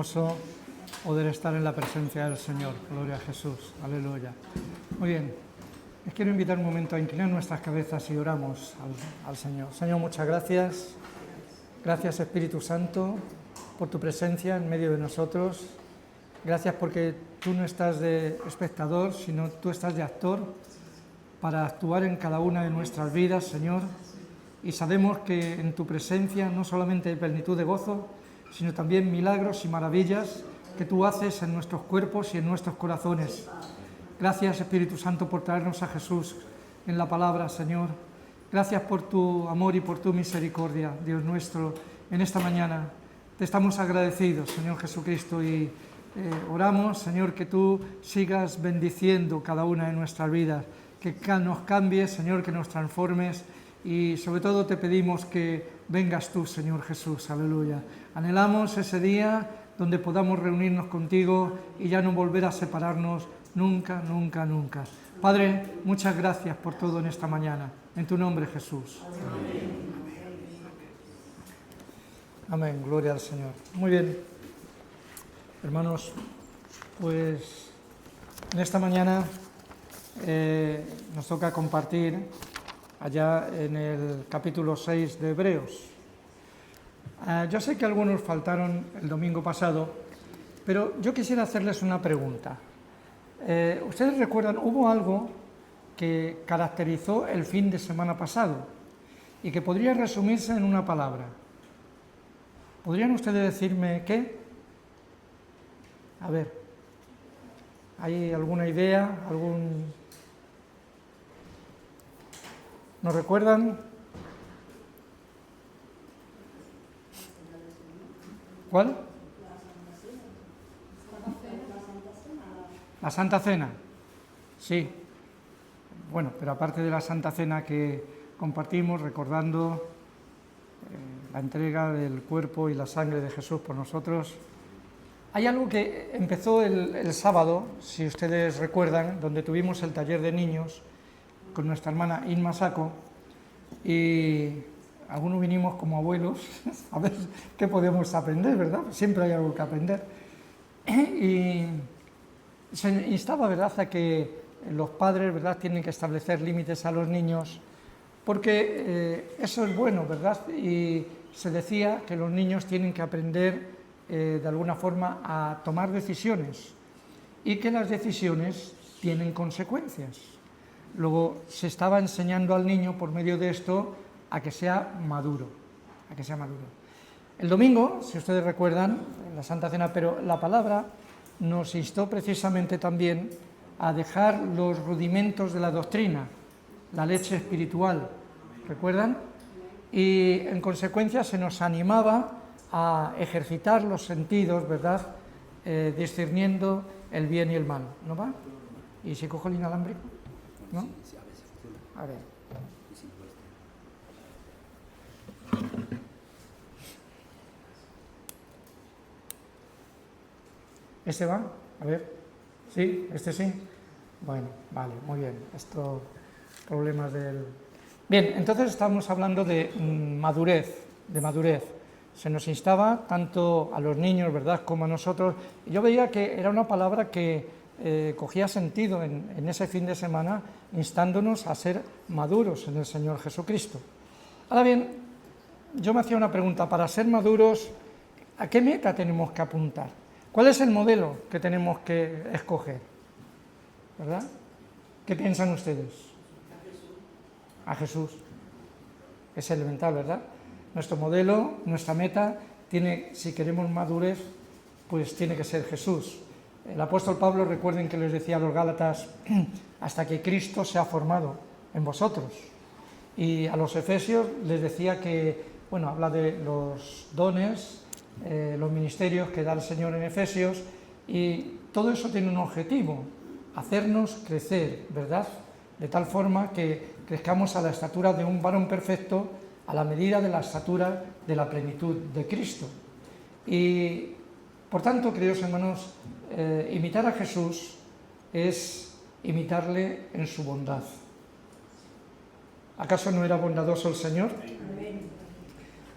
hermoso poder estar en la presencia del Señor. Gloria a Jesús. Aleluya. Muy bien. Les quiero invitar un momento a inclinar nuestras cabezas y oramos al Señor. Señor, muchas gracias. Gracias, Espíritu Santo, por tu presencia en medio de nosotros. Gracias porque tú no estás de espectador, sino tú estás de actor para actuar en cada una de nuestras vidas, Señor. Y sabemos que en tu presencia no solamente hay plenitud de gozo, sino también milagros y maravillas que tú haces en nuestros cuerpos y en nuestros corazones. Gracias, Espíritu Santo, por traernos a Jesús en la palabra, Señor. Gracias por tu amor y por tu misericordia, Dios nuestro, en esta mañana. Te estamos agradecidos, Señor Jesucristo, y oramos, Señor, que tú sigas bendiciendo cada una de nuestras vidas, que nos cambies, Señor, que nos transformes, y sobre todo te pedimos que vengas tú, Señor Jesús, aleluya. Anhelamos ese día donde podamos reunirnos contigo y ya no volver a separarnos nunca, nunca, nunca. Padre, muchas gracias por todo en esta mañana. En tu nombre, Jesús. Amén. Amén, gloria al Señor. Muy bien, hermanos, pues en esta mañana nos toca compartir allá en el capítulo 6 de Hebreos. Yo sé que algunos faltaron el domingo pasado, pero yo quisiera hacerles una pregunta. ¿Ustedes recuerdan, hubo algo que caracterizó el fin de semana pasado y que podría resumirse en una palabra? ¿Podrían ustedes decirme qué? A ver, ¿hay alguna idea? ¿No recuerdan? ¿Cuál? La Santa Cena. Sí. Bueno, pero aparte de la Santa Cena que compartimos recordando la entrega del cuerpo y la sangre de Jesús por nosotros, hay algo que empezó el sábado, si ustedes recuerdan, donde tuvimos el taller de niños con nuestra hermana Inma Saco, y algunos vinimos como abuelos a ver qué podemos aprender, ¿verdad? Siempre hay algo que aprender. Y se instaba, ¿verdad?, a que los padres, ¿verdad?, tienen que establecer límites a los niños, porque eso es bueno, ¿verdad? Y se decía que los niños tienen que aprender de alguna forma a tomar decisiones y que las decisiones tienen consecuencias. Luego se estaba enseñando al niño por medio de esto a que sea maduro, El domingo, si ustedes recuerdan, en la Santa Cena, pero la palabra nos instó precisamente también a dejar los rudimentos de la doctrina, la leche espiritual, ¿recuerdan? Y en consecuencia se nos animaba a ejercitar los sentidos, ¿verdad?, discerniendo el bien y el mal, ¿no va? ¿Y si cojo el inalámbrico? ¿No? Sí, a ver si funciona. A ver. ¿Este va? A ver. ¿Sí? ¿Este sí? Bueno, vale, muy bien. Esto, problemas del... Bien, entonces estamos hablando de madurez. Se nos instaba tanto a los niños, ¿verdad?, como a nosotros. Yo veía que era una palabra que cogía sentido en ese fin de semana, instándonos a ser maduros en el Señor Jesucristo. Ahora bien, yo me hacía una pregunta: para ser maduros, ¿a qué meta tenemos que apuntar? ¿Cuál es el modelo que tenemos que escoger? ¿Verdad? ¿Qué piensan ustedes? A Jesús. Es elemental, ¿verdad? Nuestro modelo, nuestra meta, si queremos madurez, pues tiene que ser Jesús. El apóstol Pablo, recuerden que les decía a los Gálatas, hasta que Cristo se ha formado en vosotros. Y a los Efesios les decía que, bueno, habla de los dones, los ministerios que da el Señor en Efesios, y todo eso tiene un objetivo: hacernos crecer, ¿verdad?, de tal forma que crezcamos a la estatura de un varón perfecto, a la medida de la estatura de la plenitud de Cristo. Y, por tanto, queridos hermanos, imitar a Jesús es imitarle en su bondad. ¿Acaso no era bondadoso el Señor?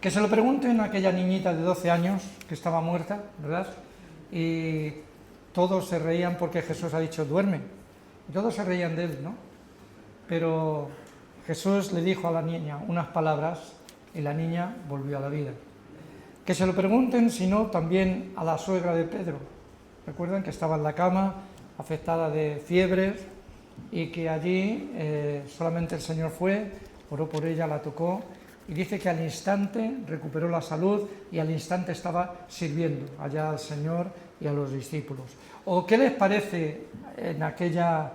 Que se lo pregunten a aquella niñita de 12 años que estaba muerta, ¿verdad? y todos se reían porque Jesús ha dicho duerme, y todos se reían de él, ¿no? Pero Jesús le dijo a la niña unas palabras y la niña volvió a la vida. Que se lo pregunten, si no, también a la suegra de Pedro. Recuerdan que estaba en la cama, afectada de fiebres, y que allí solamente el Señor fue, oró por ella, la tocó, y dice que al instante recuperó la salud y al instante estaba sirviendo allá al Señor y a los discípulos. ¿O qué les parece en aquella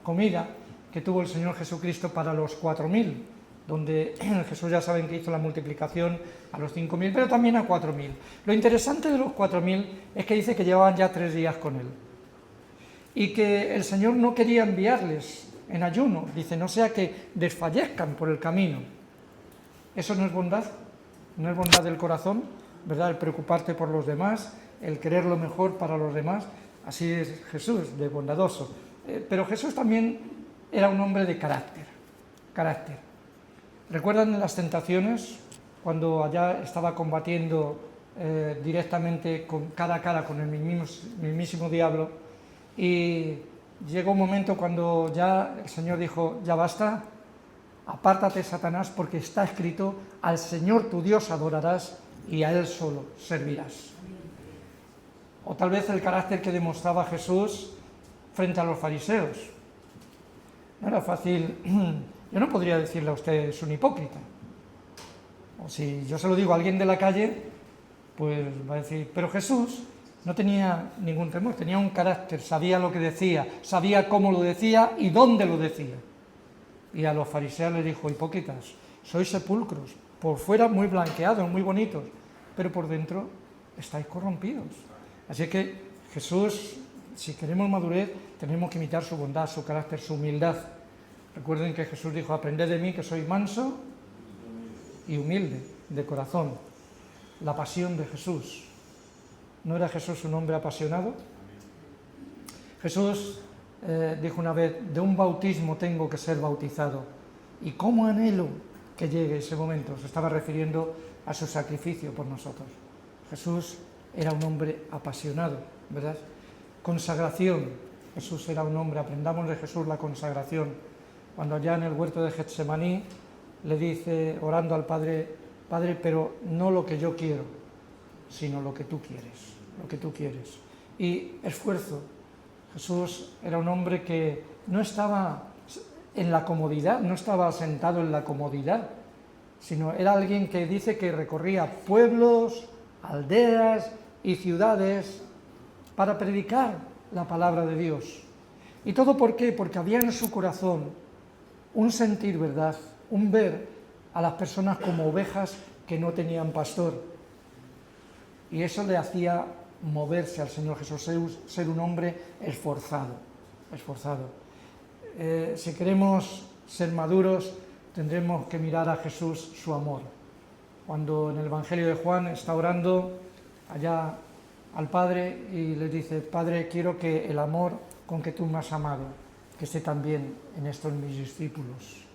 comida que tuvo el Señor Jesucristo para los 4.000, donde Jesús ya saben que hizo la multiplicación a los 5.000, pero también a 4.000? Lo interesante de los 4.000 es que dice que llevaban ya 3 días con él y que el Señor no quería enviarles en ayuno, dice, no sea que desfallezcan por el camino. ¿Eso no es bondad? ¿No es bondad del corazón? ¿Verdad? El preocuparte por los demás, el querer lo mejor para los demás. Así es Jesús, de bondadoso. Pero Jesús también era un hombre de carácter. ¿Recuerdan las tentaciones? Cuando allá estaba combatiendo directamente cara a cara con el mismísimo diablo, y llegó un momento cuando ya el Señor dijo, ya basta, apártate, Satanás, porque está escrito, al Señor tu Dios adorarás y a Él solo servirás. O tal vez el carácter que demostraba Jesús frente a los fariseos. No era fácil, yo no podría decirle a usted es un hipócrita. O si yo se lo digo a alguien de la calle, pues va a decir, pero Jesús no tenía ningún temor, tenía un carácter, sabía lo que decía, sabía cómo lo decía y dónde lo decía. Y a los fariseos les dijo, hipócritas, sois sepulcros, por fuera muy blanqueados, muy bonitos, pero por dentro estáis corrompidos. Así que Jesús, si queremos madurez, tenemos que imitar su bondad, su carácter, su humildad. Recuerden que Jesús dijo, aprended de mí que soy manso y humilde de corazón. La pasión de Jesús. ¿No era Jesús un hombre apasionado? Jesús dijo una vez, de un bautismo tengo que ser bautizado. ¿Y cómo anhelo que llegue ese momento? Se estaba refiriendo a su sacrificio por nosotros. Jesús era un hombre apasionado, ¿verdad? Consagración. Jesús era un hombre, aprendamos de Jesús la consagración. Cuando allá en el huerto de Getsemaní le dice, orando al Padre, Padre, pero no lo que yo quiero, sino lo que tú quieres. Y esfuerzo. Jesús era un hombre que no estaba en la comodidad, no estaba sentado en la comodidad, sino era alguien que dice que recorría pueblos, aldeas y ciudades para predicar la palabra de Dios. ¿Y todo por qué? Porque había en su corazón un sentir, ¿verdad?, un ver a las personas como ovejas que no tenían pastor. Y eso le hacía moverse al Señor Jesús, ser un hombre esforzado. Si queremos ser maduros, tendremos que mirar a Jesús, su amor. Cuando en el Evangelio de Juan está orando allá al Padre y le dice, Padre, quiero que el amor con que tú me has amado, que esté también en estos mis discípulos,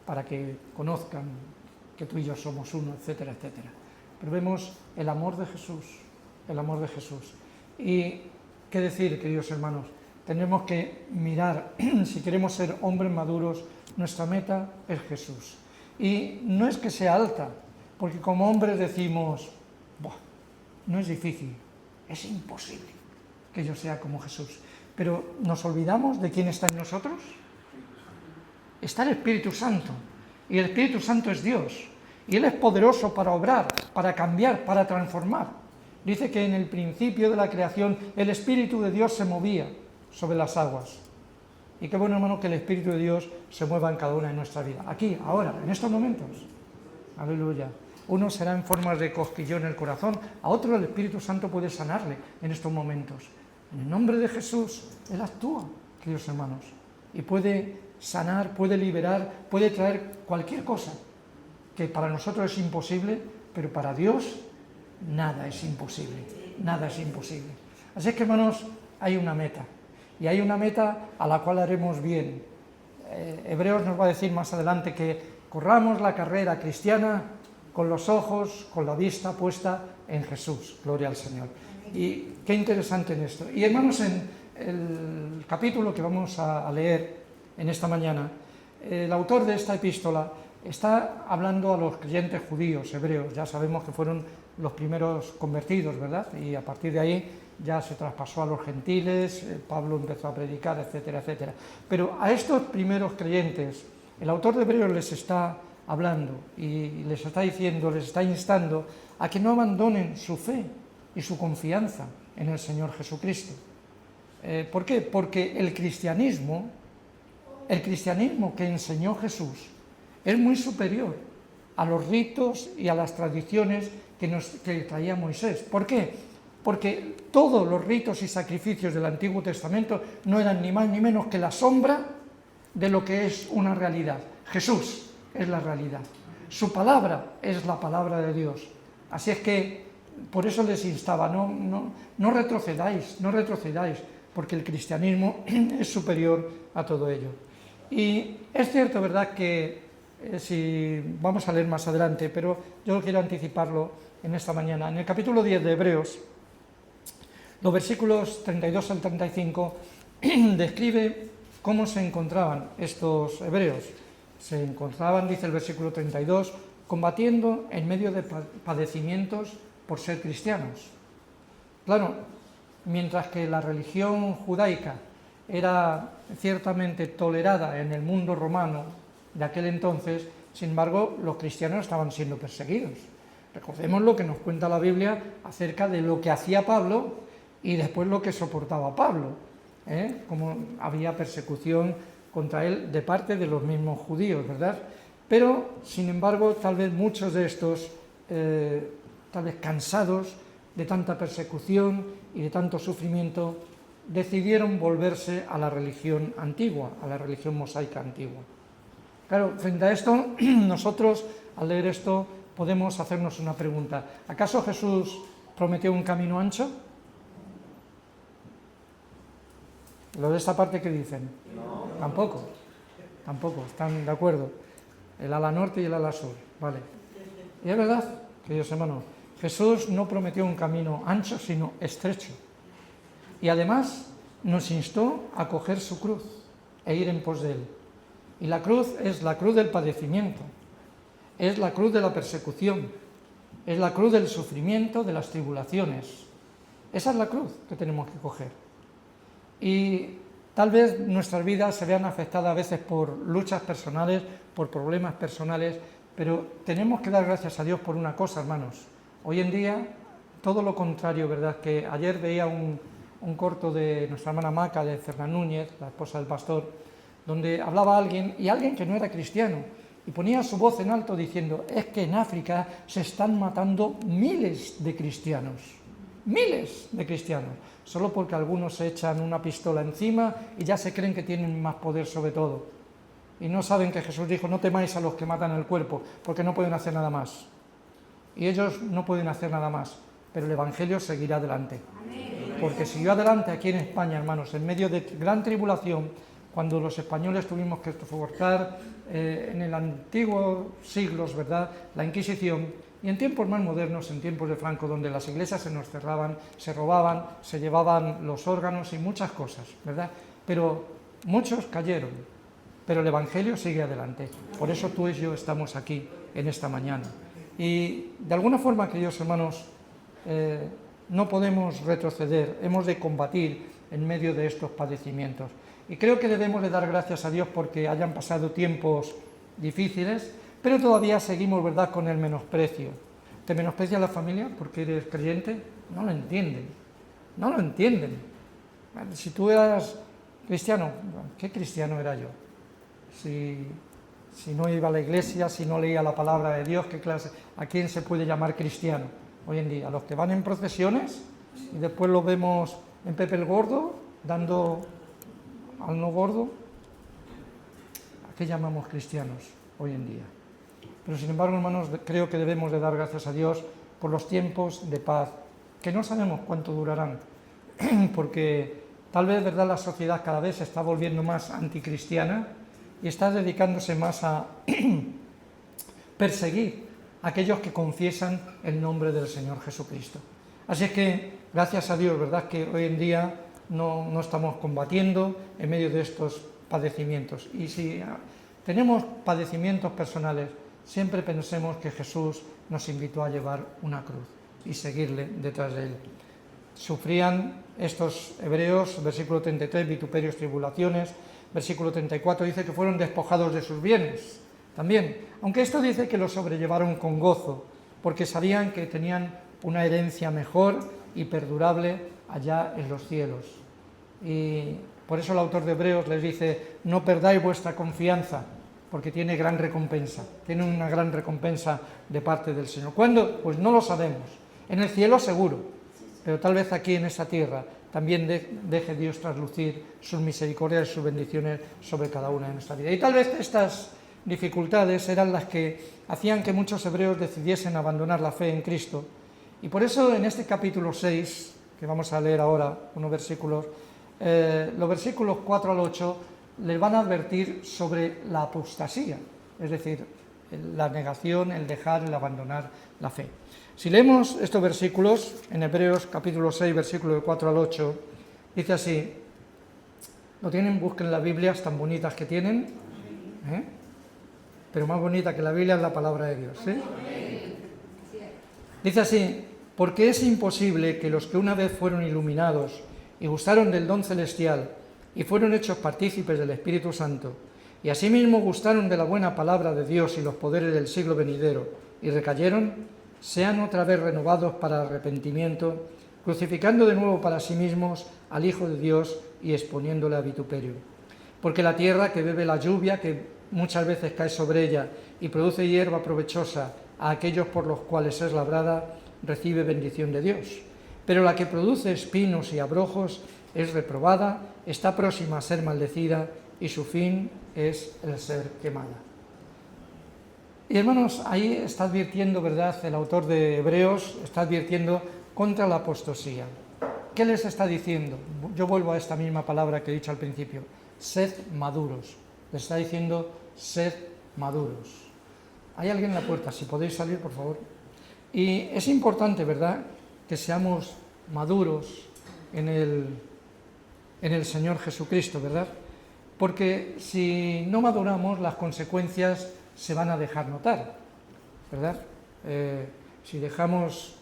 para que conozcan que tú y yo somos uno, etcétera, etcétera. Pero vemos el amor de Jesús. Y qué decir, queridos hermanos, tenemos que mirar, si queremos ser hombres maduros, nuestra meta es Jesús. Y no es que sea alta, porque como hombres decimos, no es difícil, es imposible que yo sea como Jesús. Pero nos olvidamos de quién está en nosotros. Está el Espíritu Santo, y el Espíritu Santo es Dios. Y Él es poderoso para obrar, para cambiar, para transformar. Dice que en el principio de la creación el Espíritu de Dios se movía sobre las aguas. Y qué bueno, hermano, que el Espíritu de Dios se mueva en cada una de nuestra vida. Aquí, ahora, en estos momentos. Aleluya. Uno será en formas de cosquillón en el corazón, a otro el Espíritu Santo puede sanarle en estos momentos. En el nombre de Jesús, Él actúa, queridos hermanos. Y puede sanar, puede liberar, puede traer cualquier cosa que para nosotros es imposible, pero para Dios nada es imposible, nada es imposible. Así que, hermanos, hay una meta, y hay una meta a la cual haremos bien. Hebreos nos va a decir más adelante que corramos la carrera cristiana con los ojos, con la vista puesta en Jesús. Gloria al Señor. Y qué interesante en esto. Y hermanos, en el capítulo que vamos a leer en esta mañana, el autor de esta epístola está hablando a los creyentes judíos, hebreos. Ya sabemos que fueron los primeros convertidos, ¿verdad? Y a partir de ahí ya se traspasó a los gentiles, Pablo empezó a predicar, etcétera, etcétera. Pero a estos primeros creyentes, el autor de Hebreos les está hablando y les está diciendo, les está instando a que no abandonen su fe y su confianza en el Señor Jesucristo. ¿Por qué? Porque el cristianismo que enseñó Jesús es muy superior a los ritos y a las tradiciones que traía Moisés. ¿Por qué? Porque todos los ritos y sacrificios del Antiguo Testamento no eran ni más ni menos que la sombra de lo que es una realidad. Jesús es la realidad. Su palabra es la palabra de Dios. Así es que por eso les instaba, no retrocedáis, porque el cristianismo es superior a todo ello. Y es cierto, ¿verdad?, que si vamos a leer más adelante, pero yo quiero anticiparlo en esta mañana. En el capítulo 10 de Hebreos, los versículos 32 al 35 describe cómo se encontraban estos hebreos. Se encontraban, dice el versículo 32, combatiendo en medio de padecimientos por ser cristianos. Claro, mientras que la religión judaica era ciertamente tolerada en el mundo romano de aquel entonces, sin embargo, los cristianos estaban siendo perseguidos. Recordemos lo que nos cuenta la Biblia acerca de lo que hacía Pablo y después lo que soportaba Pablo, como había persecución contra él de parte de los mismos judíos, ¿verdad? Pero, sin embargo, tal vez muchos de estos, tal vez cansados de tanta persecución y de tanto sufrimiento, decidieron volverse a la religión antigua, a la religión mosaica antigua. Claro, frente a esto, nosotros, al leer esto, podemos hacernos una pregunta. ¿Acaso Jesús prometió un camino ancho? ¿Lo de esta parte qué dicen? No. Tampoco, están de acuerdo. El ala norte y el ala sur, vale. Y es verdad, queridos hermanos, Jesús no prometió un camino ancho, sino estrecho. Y además nos instó a coger su cruz e ir en pos de él. Y la cruz es la cruz del padecimiento, es la cruz de la persecución, es la cruz del sufrimiento, de las tribulaciones. Esa es la cruz que tenemos que coger. Y tal vez nuestras vidas se vean afectadas a veces por luchas personales, por problemas personales, pero tenemos que dar gracias a Dios por una cosa, hermanos. Hoy en día, todo lo contrario, ¿verdad? Que ayer veía un corto de nuestra hermana Maca, de Fernán Núñez, la esposa del pastor, donde hablaba alguien que no era cristiano, y ponía su voz en alto diciendo, es que en África se están matando miles de cristianos, solo porque algunos se echan una pistola encima y ya se creen que tienen más poder sobre todo. Y no saben que Jesús dijo, no temáis a los que matan el cuerpo, porque no pueden hacer nada más. Y ellos no pueden hacer nada más, pero el Evangelio seguirá adelante. Porque siguió adelante aquí en España, hermanos, en medio de gran tribulación, cuando los españoles tuvimos que soportar en el antiguo siglos, ¿verdad?, la Inquisición, y en tiempos más modernos, en tiempos de Franco, donde las iglesias se nos cerraban, se robaban, se llevaban los órganos y muchas cosas, ¿verdad? Pero muchos cayeron, pero el Evangelio sigue adelante. Por eso tú y yo estamos aquí en esta mañana. Y de alguna forma, queridos hermanos, no podemos retroceder, hemos de combatir en medio de estos padecimientos. Y creo que debemos de dar gracias a Dios porque hayan pasado tiempos difíciles, pero todavía seguimos, ¿verdad?, con el menosprecio. ¿Te menosprecia la familia porque eres creyente? No lo entienden. Si tú eras cristiano, ¿qué cristiano era yo? Si no iba a la iglesia, si no leía la palabra de Dios, ¿qué clase? ¿A quién se puede llamar cristiano hoy en día? ¿A los que van en procesiones y después los vemos en Pepe el Gordo, dando al no gordo? ¿A qué llamamos cristianos hoy en día? Pero sin embargo, hermanos, creo que debemos de dar gracias a Dios por los tiempos de paz, que no sabemos cuánto durarán, porque tal vez, ¿verdad?, la sociedad cada vez se está volviendo más anticristiana y está dedicándose más a perseguir aquellos que confiesan el nombre del Señor Jesucristo. Así es que, gracias a Dios, ¿verdad?, que hoy en día no estamos combatiendo en medio de estos padecimientos. Y si tenemos padecimientos personales, siempre pensemos que Jesús nos invitó a llevar una cruz y seguirle detrás de él. Sufrían estos hebreos, versículo 33, vituperios, tribulaciones, versículo 34 dice que fueron despojados de sus bienes también, aunque esto dice que lo sobrellevaron con gozo, porque sabían que tenían una herencia mejor y perdurable allá en los cielos. Y por eso el autor de Hebreos les dice, no perdáis vuestra confianza, porque tiene gran recompensa, tiene una gran recompensa de parte del Señor. ¿Cuándo? Pues no lo sabemos. En el cielo seguro, pero tal vez aquí en esta tierra también deje Dios traslucir sus misericordias y sus bendiciones sobre cada una de nuestra vida. Y tal vez estas dificultades eran las que hacían que muchos hebreos decidiesen abandonar la fe en Cristo. Y por eso en este capítulo 6, que vamos a leer ahora unos versículos, los versículos 4 al 8 les van a advertir sobre la apostasía, es decir, la negación, el dejar, el abandonar la fe. Si leemos estos versículos, en Hebreos capítulo 6, versículos de 4 al 8, dice así, ¿lo tienen? Busquen las Biblias tan bonitas que tienen, pero más bonita que la Biblia es la palabra de Dios, ¿sí? Dice así, porque es imposible que los que una vez fueron iluminados y gustaron del don celestial y fueron hechos partícipes del Espíritu Santo, y asimismo gustaron de la buena palabra de Dios y los poderes del siglo venidero, y recayeron, sean otra vez renovados para arrepentimiento, crucificando de nuevo para sí mismos al Hijo de Dios y exponiéndole a vituperio. Porque la tierra que bebe la lluvia, que muchas veces cae sobre ella, y produce hierba provechosa a aquellos por los cuales es labrada, recibe bendición de Dios. Pero la que produce espinos y abrojos es reprobada, está próxima a ser maldecida, y su fin es el ser quemada. Y hermanos, ahí está advirtiendo, ¿verdad?, el autor de Hebreos está advirtiendo contra la apostasía. ¿Qué les está diciendo? Yo vuelvo a esta misma palabra que he dicho al principio, sed maduros. Les está diciendo, sed maduros. ¿Hay alguien en la puerta? Si podéis salir, por favor. Y es importante, ¿verdad?, que seamos maduros en el Señor Jesucristo, ¿verdad? Porque si no maduramos, las consecuencias se van a dejar notar, ¿verdad? Si dejamos,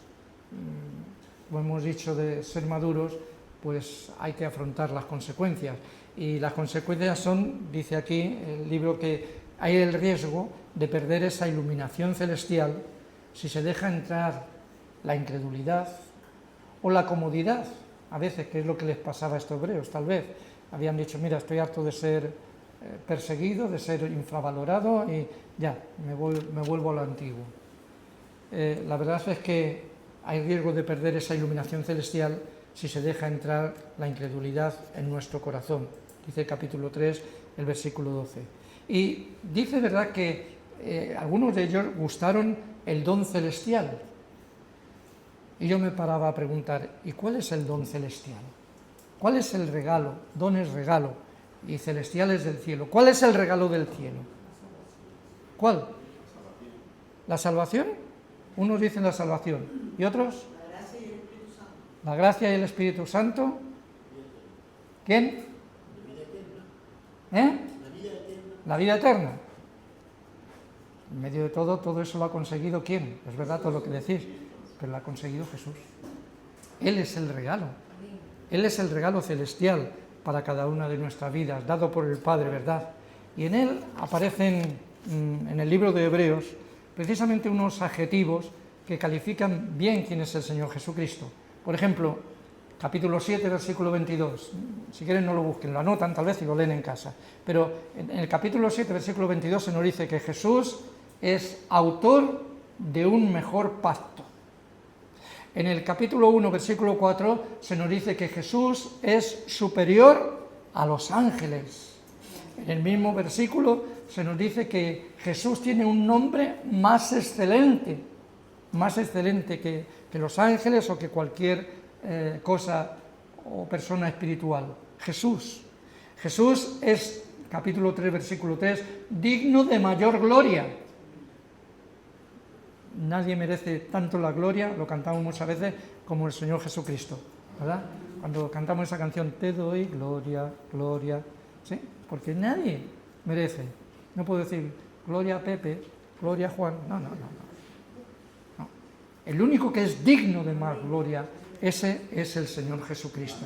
como hemos dicho, de ser maduros, pues hay que afrontar las consecuencias. Y las consecuencias son, dice aquí el libro, que hay el riesgo de perder esa iluminación celestial si se deja entrar la incredulidad o la comodidad, a veces, que es lo que les pasaba a estos hebreos, tal vez. Habían dicho, mira, estoy harto de ser perseguido, de ser infravalorado y ya, me vuelvo a lo antiguo. La verdad es que hay riesgo de perder esa iluminación celestial si se deja entrar la incredulidad en nuestro corazón. Dice el capítulo 3, el versículo 12. Y dice, ¿verdad?, que algunos de ellos gustaron el don celestial. Y yo me paraba a preguntar, ¿y cuál es el don celestial? ¿Cuál es el regalo? Don es regalo y celestial es del cielo. ¿Cuál es el regalo del cielo? ¿Cuál? ¿La salvación? Unos dicen la salvación. ¿Y otros? La gracia y el Espíritu Santo. ¿Quién? La vida eterna. En medio de todo eso lo ha conseguido ¿quién? Es verdad todo lo que decís, pero lo ha conseguido Jesús. Él es el regalo. Él es el regalo celestial para cada una de nuestras vidas, dado por el Padre, ¿verdad? Y en él aparecen, en el libro de Hebreos, precisamente unos adjetivos que califican bien quién es el Señor Jesucristo. Por ejemplo, capítulo 7, versículo 22. Si quieren no lo busquen, lo anotan tal vez y lo leen en casa. Pero en el capítulo 7, versículo 22 se nos dice que Jesús es autor de un mejor pacto. En el capítulo 1, versículo 4, se nos dice que Jesús es superior a los ángeles. En el mismo versículo se nos dice que Jesús tiene un nombre más excelente que los ángeles o que cualquier cosa o persona espiritual. Jesús es, capítulo 3, versículo 3, digno de mayor gloria. nadie merece tanto la gloria, lo cantamos muchas veces, como el Señor Jesucristo, ¿verdad? Cuando cantamos esa canción, te doy gloria, gloria, ¿sí? Porque nadie merece. No puedo decir, gloria a Pepe, gloria a Juan, no. El único que es digno de más gloria, ese es el Señor Jesucristo.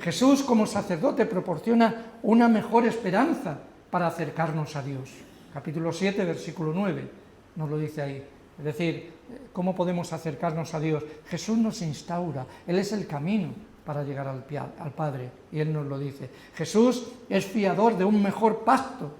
Jesús, como sacerdote, proporciona una mejor esperanza para acercarnos a Dios. Capítulo 7, versículo 9, nos lo dice ahí. Es decir, ¿cómo podemos acercarnos a Dios? Jesús nos instaura, Él es el camino para llegar al Padre, y Él nos lo dice. Jesús es fiador de un mejor pacto.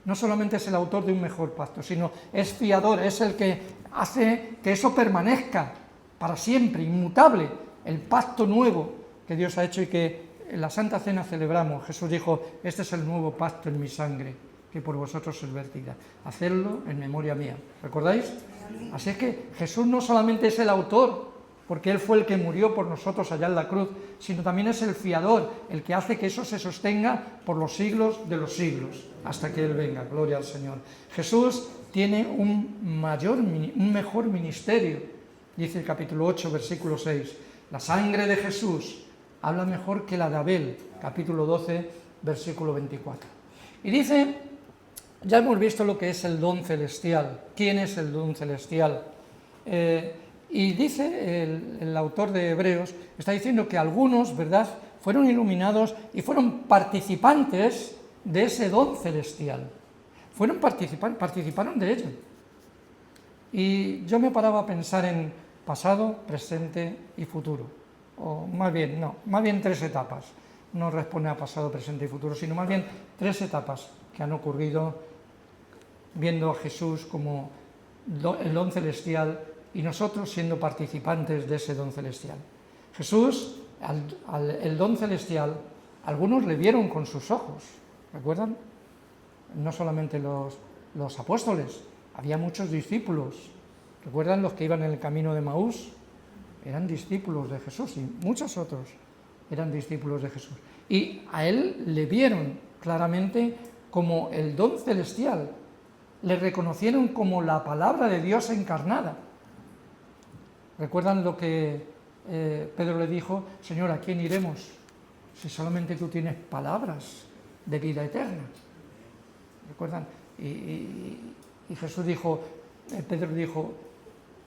No solamente es el autor de un mejor pacto, sino es fiador, es el que hace que eso permanezca para siempre, inmutable, el pacto nuevo que Dios ha hecho y que en la Santa Cena celebramos. Jesús dijo, este es el nuevo pacto en mi sangre, que por vosotros es vertida. Hacedlo en memoria mía. ¿Recordáis? Así es que Jesús no solamente es el autor, porque Él fue el que murió por nosotros allá en la cruz, sino también es el fiador, el que hace que eso se sostenga por los siglos de los siglos, hasta que Él venga. Gloria al Señor. Jesús tiene un mejor ministerio, dice el capítulo 8, versículo 6. La sangre de Jesús habla mejor que la de Abel, capítulo 12, versículo 24. Y dice, ya hemos visto lo que es el don celestial. ¿Quién es el don celestial? Y dice el autor de Hebreos, está diciendo que algunos, ¿verdad?, fueron iluminados y fueron participantes de ese don celestial. Participaron de ello. Y yo me paraba a pensar en pasado, presente y futuro. O más bien tres etapas. No responde a pasado, presente y futuro, sino más bien tres etapas que han ocurrido viendo a Jesús como el don celestial y nosotros siendo participantes de ese don celestial. Jesús, el don celestial, algunos le vieron con sus ojos, ¿recuerdan? No solamente los apóstoles, había muchos discípulos. ¿Recuerdan los que iban en el camino de Maús? Eran discípulos de Jesús y muchos otros eran discípulos de Jesús. Y a él le vieron claramente como el don celestial, le reconocieron como la palabra de Dios encarnada. ¿Recuerdan lo que Pedro le dijo? Señor, ¿a quién iremos si solamente tú tienes palabras de vida eterna? ¿Recuerdan? Y Jesús dijo, Pedro dijo,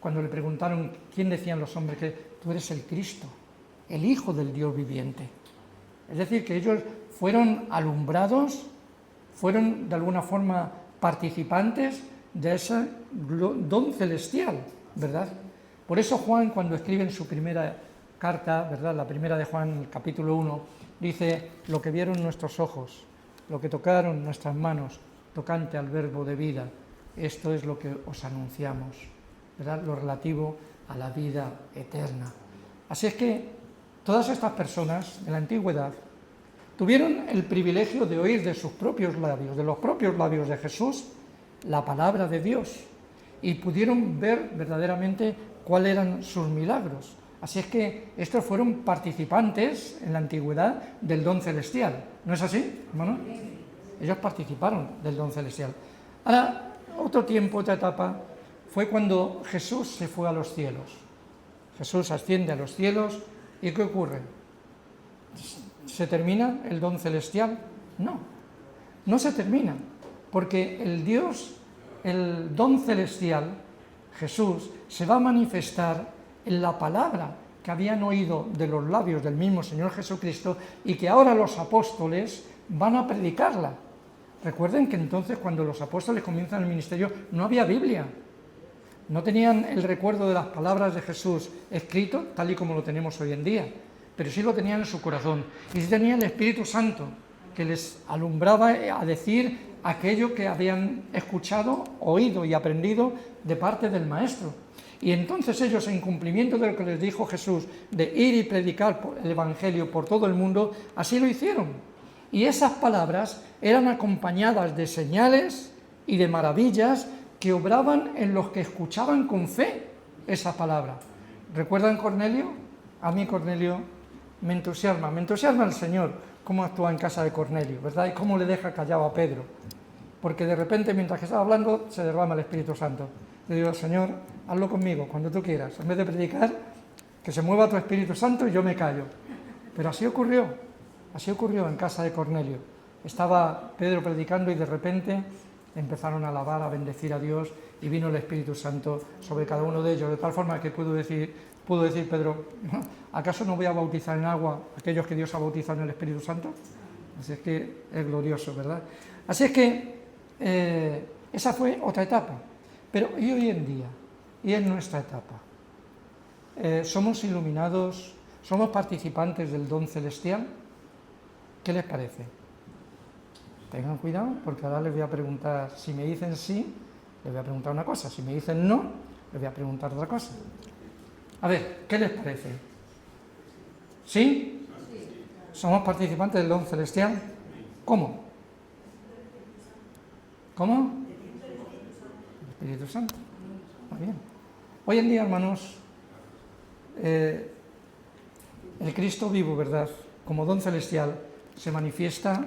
cuando le preguntaron quién decían los hombres, que tú eres el Cristo, el Hijo del Dios viviente. Es decir, que ellos fueron alumbrados, fueron de alguna forma participantes de ese don celestial, ¿verdad? Por eso Juan, cuando escribe en su primera carta, ¿verdad?, la primera de Juan, el capítulo 1, dice, lo que vieron nuestros ojos, lo que tocaron nuestras manos, tocante al verbo de vida, esto es lo que os anunciamos, ¿verdad?, lo relativo a la vida eterna. Así es que todas estas personas de la antigüedad tuvieron el privilegio de oír de sus propios labios, de los propios labios de Jesús, la palabra de Dios, y pudieron ver verdaderamente cuáles eran sus milagros. Así es que estos fueron participantes en la antigüedad del don celestial. ¿No es así, hermano? Ellos participaron del don celestial. Ahora, otro tiempo, otra etapa, fue cuando Jesús se fue a los cielos. Jesús asciende a los cielos, ¿y qué ocurre? ¿Se termina el don celestial? No, no se termina, porque el don celestial, Jesús, se va a manifestar en la palabra que habían oído de los labios del mismo Señor Jesucristo y que ahora los apóstoles van a predicarla. Recuerden que entonces, cuando los apóstoles comienzan el ministerio, no había Biblia. No tenían el recuerdo de las palabras de Jesús escrito, tal y como lo tenemos hoy en día, pero sí lo tenían en su corazón. Y sí tenían el Espíritu Santo, que les alumbraba a decir aquello que habían escuchado, oído y aprendido de parte del Maestro. Y entonces ellos, en cumplimiento de lo que les dijo Jesús, de ir y predicar el Evangelio por todo el mundo, así lo hicieron. Y esas palabras eran acompañadas de señales y de maravillas que obraban en los que escuchaban con fe esa palabra. ¿Recuerdan Cornelio? A mí Cornelio me entusiasma el Señor, cómo actúa en casa de Cornelio, ¿verdad? Y cómo le deja callado a Pedro. Porque de repente, mientras que estaba hablando, se derrama el Espíritu Santo. Yo digo, Señor, hazlo conmigo, cuando tú quieras. En vez de predicar, que se mueva tu Espíritu Santo y yo me callo. Pero así ocurrió en casa de Cornelio. Estaba Pedro predicando y de repente empezaron a alabar, a bendecir a Dios y vino el Espíritu Santo sobre cada uno de ellos, de tal forma que pudo decir Pedro, ¿acaso no voy a bautizar en agua a aquellos que Dios ha bautizado en el Espíritu Santo? Así es que es glorioso, ¿verdad? Así es que esa fue otra etapa. Pero ¿y hoy en día? ¿Y en nuestra etapa? ¿Somos iluminados? ¿Somos participantes del don celestial? ¿Qué les parece? Tengan cuidado, porque ahora les voy a preguntar, si me dicen sí, les voy a preguntar una cosa, si me dicen no, les voy a preguntar otra cosa. A ver, ¿qué les parece? ¿Sí? ¿Somos participantes del don celestial? ¿Cómo? ¿Cómo? El Espíritu Santo. Muy bien. Hoy en día, hermanos, el Cristo vivo, ¿verdad?, como don celestial, se manifiesta,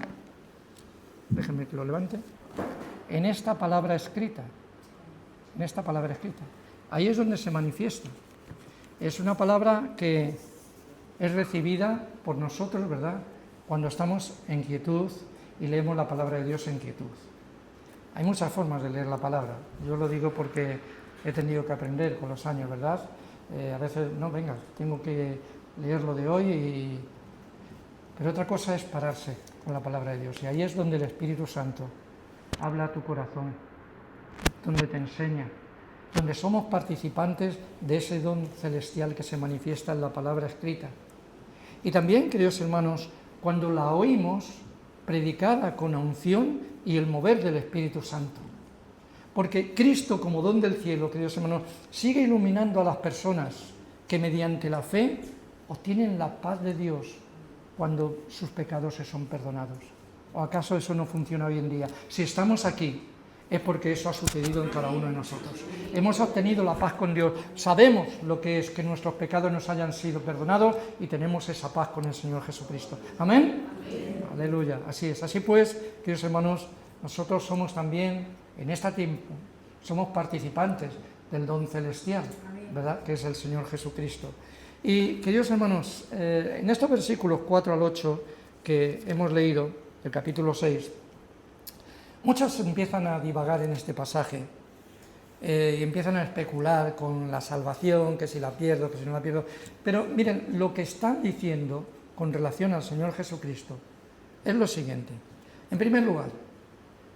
déjenme que lo levante, en esta palabra escrita. En esta palabra escrita. Ahí es donde se manifiesta. Es una palabra que es recibida por nosotros, ¿verdad?, cuando estamos en quietud y leemos la palabra de Dios en quietud. Hay muchas formas de leer la palabra. Yo lo digo porque he tenido que aprender con los años, ¿verdad? A veces, no, venga, tengo que leer lo de hoy, pero otra cosa es pararse con la palabra de Dios. Y ahí es donde el Espíritu Santo habla a tu corazón, donde te enseña, donde somos participantes de ese don celestial que se manifiesta en la palabra escrita. Y también, queridos hermanos, cuando la oímos predicada con unción y el mover del Espíritu Santo. Porque Cristo, como don del cielo, queridos hermanos, sigue iluminando a las personas que mediante la fe obtienen la paz de Dios cuando sus pecados se son perdonados. ¿O acaso eso no funciona hoy en día? Si estamos aquí, es porque eso ha sucedido en cada uno de nosotros. Hemos obtenido la paz con Dios. Sabemos lo que es que nuestros pecados nos hayan sido perdonados y tenemos esa paz con el Señor Jesucristo. ¿Amén? Amén. Aleluya. Así es. Así pues, queridos hermanos, nosotros somos también, en este tiempo, somos participantes del don celestial, ¿verdad?, que es el Señor Jesucristo. Y, queridos hermanos, en estos versículos 4 al 8 que hemos leído, del capítulo 6, muchos empiezan a divagar en este pasaje y empiezan a especular con la salvación, que si la pierdo, que si no la pierdo. Pero miren, lo que están diciendo con relación al Señor Jesucristo es lo siguiente. En primer lugar,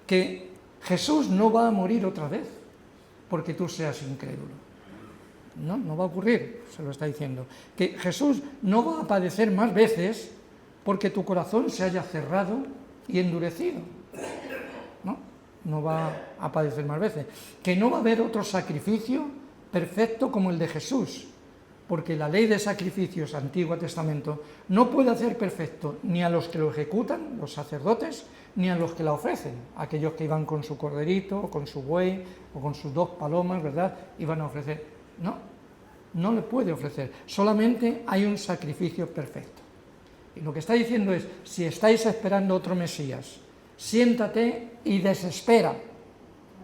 que Jesús no va a morir otra vez porque tú seas incrédulo. No va a ocurrir, se lo está diciendo. Que Jesús no va a padecer más veces porque tu corazón se haya cerrado y endurecido. No va a padecer más veces. Que no va a haber otro sacrificio perfecto como el de Jesús, porque la ley de sacrificios, Antiguo Testamento, no puede hacer perfecto ni a los que lo ejecutan, los sacerdotes, ni a los que la ofrecen, aquellos que iban con su corderito, o con su buey, o con sus 2 palomas, ¿verdad?, iban a ofrecer. No le puede ofrecer, solamente hay un sacrificio perfecto. Y lo que está diciendo es, si estáis esperando otro Mesías, siéntate y desespera.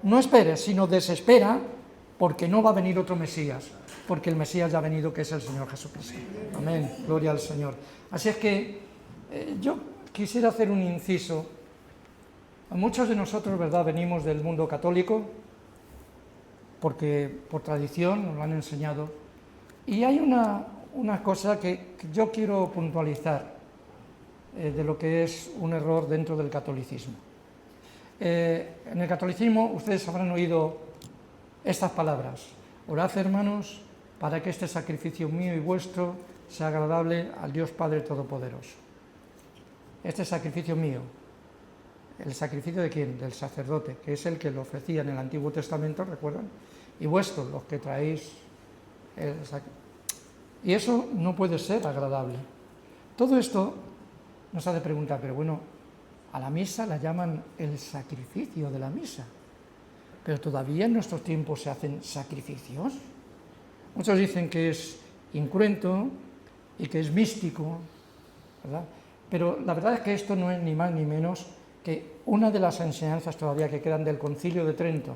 No esperes, sino desespera, porque no va a venir otro Mesías, porque el Mesías ya ha venido, que es el Señor Jesucristo. Amén, gloria al Señor. Así es que yo quisiera hacer un inciso. Muchos de nosotros, ¿verdad?, venimos del mundo católico, porque por tradición nos lo han enseñado. Y hay una cosa que yo quiero puntualizar de lo que es un error dentro del catolicismo. En el catolicismo ustedes habrán oído estas palabras: orad, hermanos, para que este sacrificio mío y vuestro sea agradable al Dios Padre Todopoderoso. Este sacrificio mío, ¿el sacrificio de quién? Del sacerdote, que es el que lo ofrecía en el Antiguo Testamento, ¿recuerdan? Y vuestros, los que traéis el sacrificio. Y eso no puede ser agradable. Todo esto nos hace preguntar, pero bueno, a la misa la llaman el sacrificio de la misa, pero todavía en nuestros tiempos se hacen sacrificios. Muchos dicen que es incruento y que es místico, ¿verdad? Pero la verdad es que esto no es ni más ni menos que una de las enseñanzas todavía que quedan del Concilio de Trento,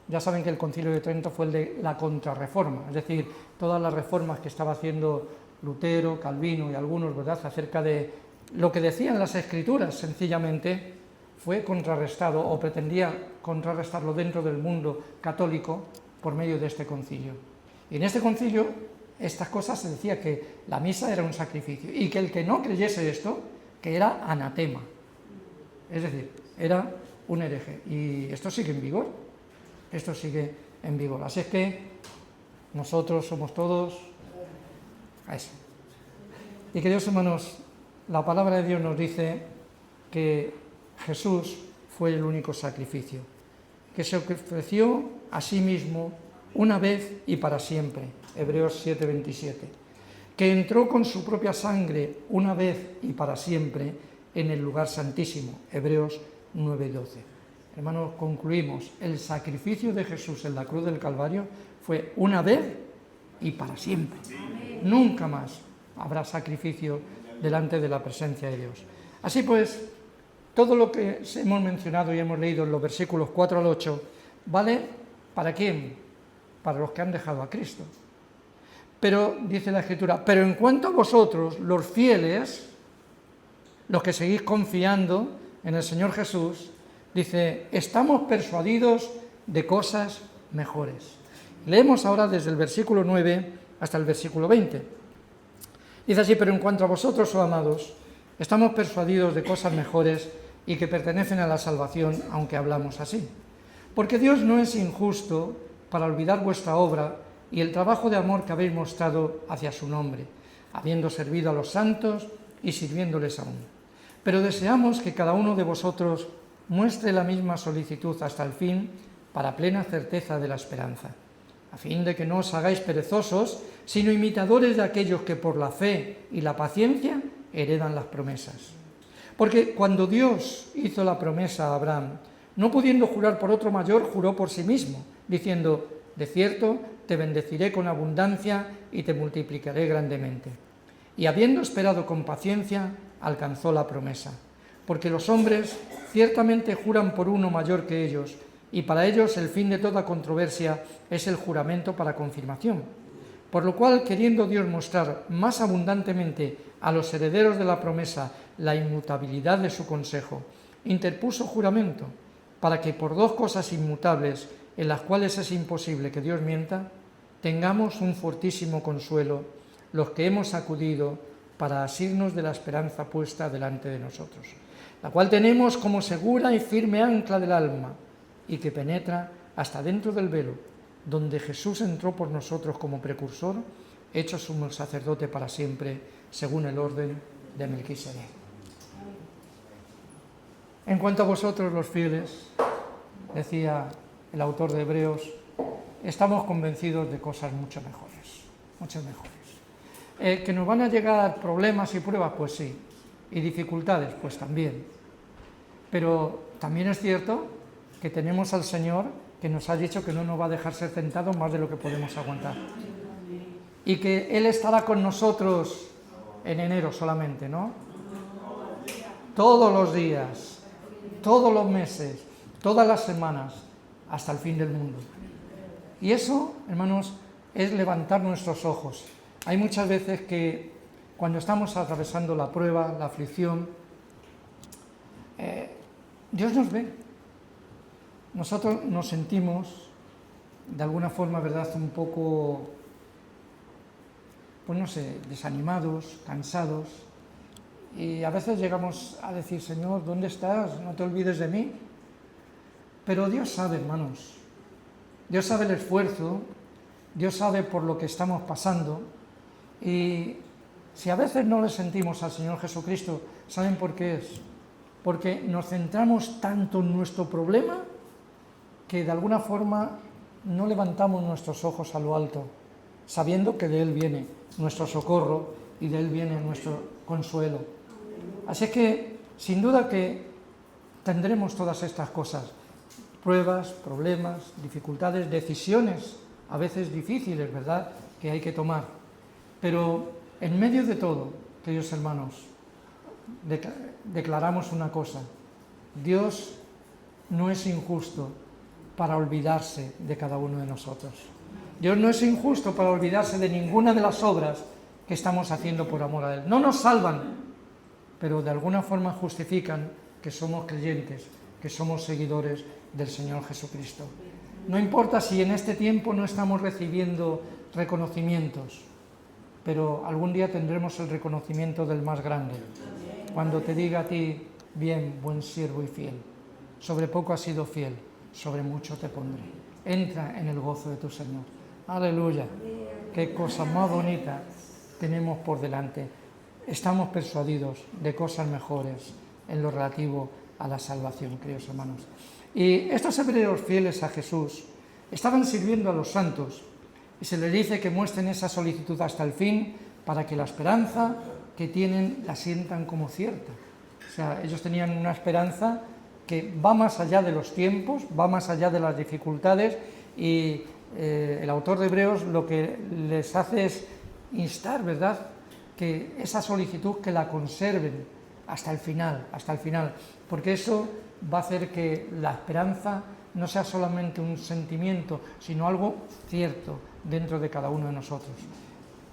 Ya saben que el Concilio de Trento fue el de la contrarreforma, es decir, todas las reformas que estaba haciendo Lutero, Calvino y algunos, ¿verdad?, acerca de lo que decían las Escrituras, sencillamente fue contrarrestado o pretendía contrarrestarlo dentro del mundo católico por medio de este concilio. Y en este concilio estas cosas se decía que la misa era un sacrificio y que el que no creyese esto, que era anatema, es decir, era un hereje. Y esto sigue en vigor, esto sigue en vigor. Así es que nosotros somos todos a eso. Y queridos hermanos, la palabra de Dios nos dice que Jesús fue el único sacrificio, que se ofreció a sí mismo una vez y para siempre, Hebreos 7:27, que entró con su propia sangre una vez y para siempre en el lugar santísimo, Hebreos 9:12. Hermanos, concluimos, el sacrificio de Jesús en la cruz del Calvario fue una vez y para siempre. Nunca más habrá sacrificio delante de la presencia de Dios. Así pues, todo lo que hemos mencionado y hemos leído en los versículos 4 al 8, ¿vale? ¿Para quién? Para los que han dejado a Cristo. Pero, dice la Escritura, pero en cuanto a vosotros, los fieles, los que seguís confiando en el Señor Jesús, dice, estamos persuadidos de cosas mejores. Leemos ahora desde el versículo 9 hasta el versículo 20. Dice así, pero en cuanto a vosotros, oh amados, estamos persuadidos de cosas mejores y que pertenecen a la salvación, aunque hablamos así. Porque Dios no es injusto para olvidar vuestra obra y el trabajo de amor que habéis mostrado hacia su nombre, habiendo servido a los santos y sirviéndoles aún. Pero deseamos que cada uno de vosotros muestre la misma solicitud hasta el fin, para plena certeza de la esperanza, a fin de que no os hagáis perezosos, sino imitadores de aquellos que por la fe y la paciencia heredan las promesas. Porque cuando Dios hizo la promesa a Abraham, no pudiendo jurar por otro mayor, juró por sí mismo, diciendo, de cierto, te bendeciré con abundancia y te multiplicaré grandemente. Y habiendo esperado con paciencia, alcanzó la promesa. Porque los hombres ciertamente juran por uno mayor que ellos, y para ellos el fin de toda controversia es el juramento para confirmación. Por lo cual, queriendo Dios mostrar más abundantemente a los herederos de la promesa la inmutabilidad de su consejo, interpuso juramento, para que por dos cosas inmutables, en las cuales es imposible que Dios mienta, tengamos un fortísimo consuelo, los que hemos acudido para asirnos de la esperanza puesta delante de nosotros, la cual tenemos como segura y firme ancla del alma, y que penetra hasta dentro del velo, donde Jesús entró por nosotros como precursor, hecho sumo sacerdote para siempre, según el orden de Melquisedec. En cuanto a vosotros los fieles, decía el autor de Hebreos, estamos convencidos de cosas mucho mejores, mucho mejores. ¿Que nos van a llegar problemas y pruebas? Pues sí, y dificultades, pues también. Pero también es cierto que tenemos al Señor que nos ha dicho que no nos va a dejar ser tentados más de lo que podemos aguantar. Y que Él estará con nosotros en enero solamente, ¿no? Todos los días, todos los meses, todas las semanas, hasta el fin del mundo. Y eso, hermanos, es levantar nuestros ojos. Hay muchas veces que cuando estamos atravesando la prueba, la aflicción, Dios nos ve. Nosotros nos sentimos, de alguna forma, ¿verdad?, un poco, pues no sé, desanimados, cansados, y a veces llegamos a decir, Señor, ¿dónde estás? No te olvides de mí. Pero Dios sabe, hermanos, Dios sabe el esfuerzo, Dios sabe por lo que estamos pasando, y si a veces no le sentimos al Señor Jesucristo, ¿saben por qué es? Porque nos centramos tanto en nuestro problema que de alguna forma no levantamos nuestros ojos a lo alto, sabiendo que de Él viene nuestro socorro y de Él viene nuestro consuelo. Así que, sin duda que tendremos todas estas cosas, pruebas, problemas, dificultades, decisiones, a veces difíciles, ¿verdad?, que hay que tomar. Pero en medio de todo, queridos hermanos, declaramos una cosa: Dios no es injusto para olvidarse de cada uno de nosotros. Dios no es injusto para olvidarse de ninguna de las obras que estamos haciendo por amor a Él. No nos salvan, pero de alguna forma justifican que somos creyentes, que somos seguidores del Señor Jesucristo. No importa si en este tiempo no estamos recibiendo reconocimientos, pero algún día tendremos el reconocimiento del más grande, cuando te diga a ti: bien, buen siervo y fiel, sobre poco has sido fiel, sobre mucho te pondré. Entra en el gozo de tu Señor. Aleluya, qué cosa más bonita tenemos por delante. Estamos persuadidos de cosas mejores en lo relativo a la salvación, queridos hermanos. Y estos hebreos fieles a Jesús estaban sirviendo a los santos, y se les dice que muestren esa solicitud hasta el fin para que la esperanza que tienen la sientan como cierta. O sea, ellos tenían una esperanza que va más allá de los tiempos, va más allá de las dificultades, y el autor de Hebreos lo que les hace es instar, ¿verdad?, que esa solicitud que la conserven hasta el final, porque eso va a hacer que la esperanza no sea solamente un sentimiento, sino algo cierto dentro de cada uno de nosotros.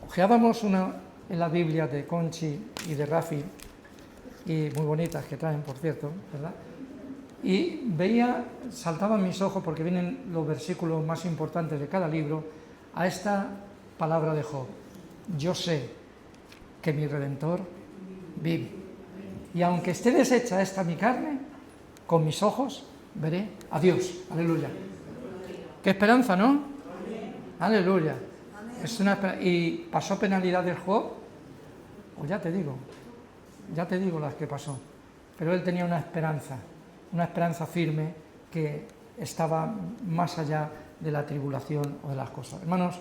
Ojeábamos en la Biblia de Conchi y de Rafi, y muy bonitas que traen, por cierto, ¿verdad? Y veía, saltaban mis ojos, porque vienen los versículos más importantes de cada libro, a esta palabra de Job: yo sé que mi Redentor vive, y aunque esté deshecha esta mi carne, con mis ojos veré a Dios. Aleluya. Qué esperanza, ¿no? Aleluya. Es ¿Y pasó penalidad del Job? Pues ya te digo las que pasó. Pero él tenía una esperanza firme que estaba más allá de la tribulación o de las cosas. Hermanos,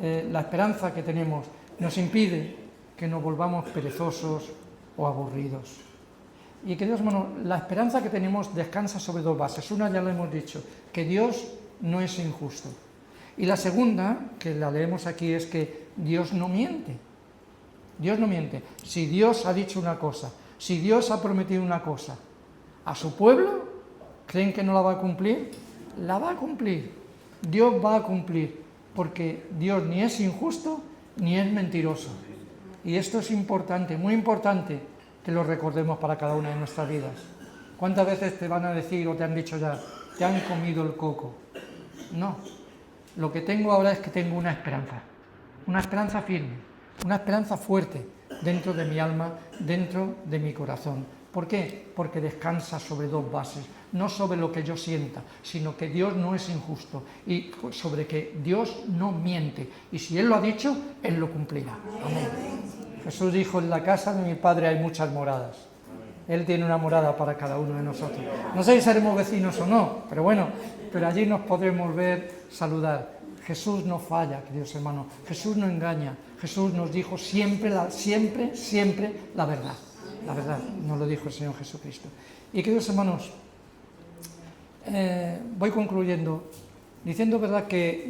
la esperanza que tenemos nos impide que nos volvamos perezosos o aburridos. Y queridos hermanos, la esperanza que tenemos descansa sobre dos bases. Una ya lo hemos dicho, que Dios no es injusto. Y la segunda, que la leemos aquí, es que Dios no miente. Dios no miente. Si Dios ha dicho una cosa, si Dios ha prometido una cosa a su pueblo, ¿creen que no la va a cumplir? La va a cumplir. Dios va a cumplir, porque Dios ni es injusto ni es mentiroso. Y esto es importante, muy importante, que lo recordemos para cada una de nuestras vidas. ¿Cuántas veces te van a decir o te han dicho ya: te han comido el coco? No. Lo que tengo ahora es que tengo una esperanza firme, una esperanza fuerte dentro de mi alma, dentro de mi corazón. ¿Por qué? Porque descansa sobre dos bases, no sobre lo que yo sienta, sino que Dios no es injusto y sobre que Dios no miente. Y si Él lo ha dicho, Él lo cumplirá. Amén. Jesús dijo: en la casa de mi Padre hay muchas moradas. Él tiene una morada para cada uno de nosotros. No sé si seremos vecinos o no, pero bueno, pero allí nos podremos ver, saludar. Jesús no falla, queridos hermanos. Jesús no engaña. Jesús nos dijo siempre la verdad. La verdad, nos lo dijo el Señor Jesucristo. Y queridos hermanos, voy concluyendo diciendo, verdad, que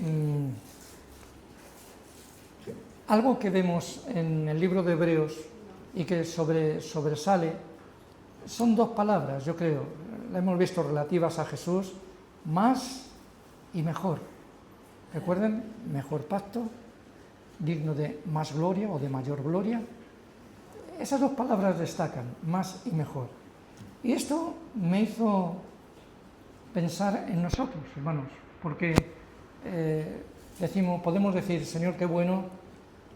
algo que vemos en el libro de Hebreos y que sobresale son dos palabras, yo creo, la hemos visto relativas a Jesús: más y mejor. Recuerden, mejor pacto, digno de más gloria o de mayor gloria. Esas dos palabras destacan, más y mejor. Y esto me hizo pensar en nosotros, hermanos, porque podemos decir: Señor, qué bueno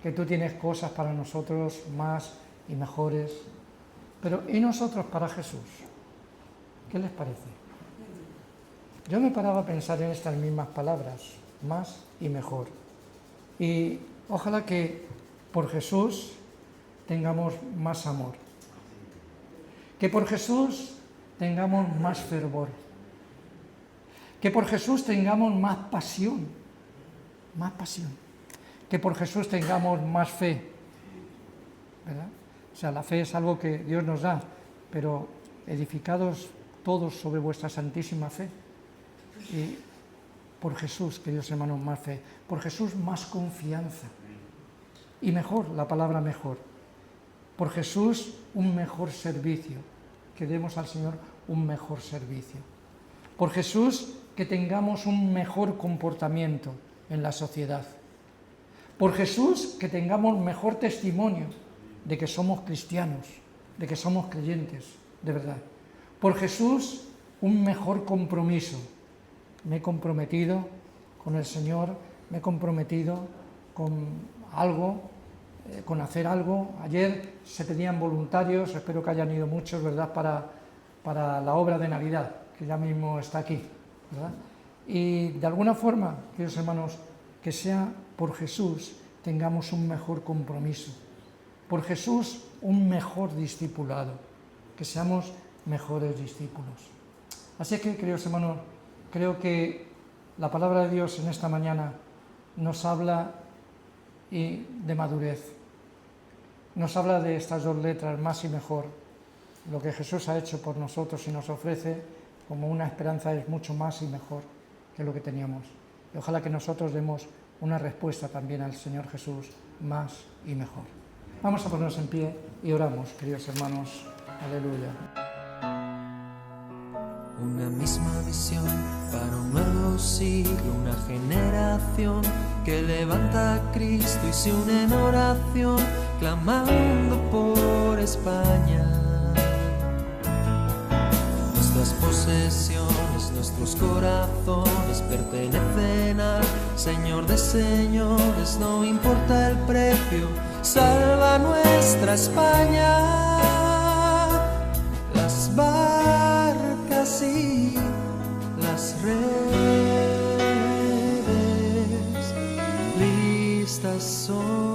que tú tienes cosas para nosotros más y mejores, pero ¿y nosotros para Jesús? ¿Qué les parece? Yo me paraba a pensar en estas mismas palabras, más y mejor. Y ojalá que por Jesús tengamos más amor, que por Jesús tengamos más fervor, que por Jesús tengamos más pasión, que por Jesús tengamos más fe, ¿verdad? O sea, la fe es algo que Dios nos da, pero edificados todos sobre vuestra santísima fe. Y por Jesús, queridos hermanos, más fe, por Jesús más confianza, y mejor, la palabra mejor, por Jesús un mejor servicio, que demos al Señor un mejor servicio, por Jesús que tengamos un mejor comportamiento en la sociedad. Por Jesús, que tengamos mejor testimonio de que somos cristianos, de que somos creyentes, de verdad. Por Jesús, un mejor compromiso. Me he comprometido con el Señor, me he comprometido con algo, con hacer algo. Ayer se pedían voluntarios, espero que hayan ido muchos, ¿verdad?, para la obra de Navidad, que ya mismo está aquí, ¿verdad? Y de alguna forma, queridos hermanos, que sea por Jesús tengamos un mejor compromiso, por Jesús un mejor discipulado, que seamos mejores discípulos. Así que, queridos hermanos, creo que la palabra de Dios en esta mañana nos habla de madurez, nos habla de estas dos letras, más y mejor. Lo que Jesús ha hecho por nosotros y nos ofrece como una esperanza es mucho más y mejor que lo que teníamos. Y ojalá que nosotros demos una respuesta también al Señor Jesús más y mejor. Vamos a ponernos en pie y oramos, queridos hermanos. Aleluya. Una misma visión para un nuevo siglo, una generación que levanta a Cristo y se une en oración, clamando por España. Nuestras posesiones, nuestros corazones pertenecen al Señor de señores, no importa el precio, salva nuestra España. Las barcas y las redes listas son.